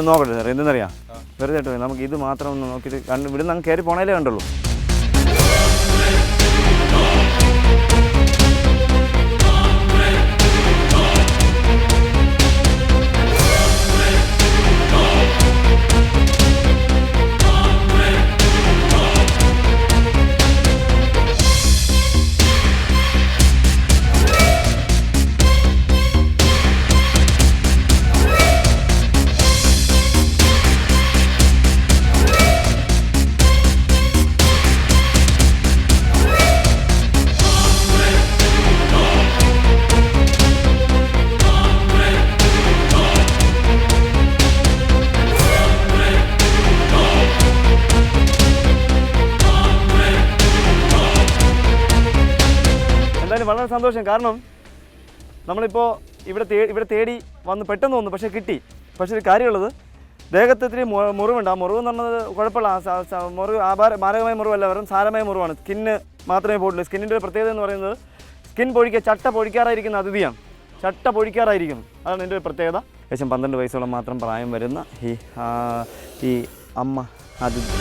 നോക്കട്ടെ സാർ, എന്തെന്നറിയാം, വെറുതെ കേട്ടോ നമുക്ക് ഇത് മാത്രം ഒന്ന് നോക്കിയിട്ട് ഇവിടുന്ന് അങ്ങ് കയറി പോണേലേ കണ്ടുള്ളൂ. വളരെ സന്തോഷം. കാരണം നമ്മളിപ്പോൾ ഇവിടെ തേടി വന്ന് പെട്ടെന്ന് വന്നു, പക്ഷേ കിട്ടി. പക്ഷേ ഒരു കാര്യമുള്ളത്, ദേഹത്ത് ഇത്തിരി മുറിവുണ്ട്. ആ മുറിവ് എന്ന് പറഞ്ഞത് കുഴപ്പമില്ല, മുറിവ് മാരകമായ മുറിവല്ല, വെറും സാരമായ മുറിവാണ്. സ്കിന്ന് മാത്രമേ പോയിട്ടുള്ളൂ. സ്കിന്നിൻ്റെ ഒരു പ്രത്യേകത എന്ന് പറയുന്നത് സ്കിൻ ചട്ട പൊഴിക്കാറായിരിക്കുന്ന അതിഥിയാണ്. ചട്ട പൊഴിക്കാറായിരിക്കും, അതാണ് എൻ്റെ ഒരു പ്രത്യേകത. ഏകദേശം 12 വയസ്സോളം മാത്രം പ്രായം വരുന്ന ഈ അമ്മ അതിഥി.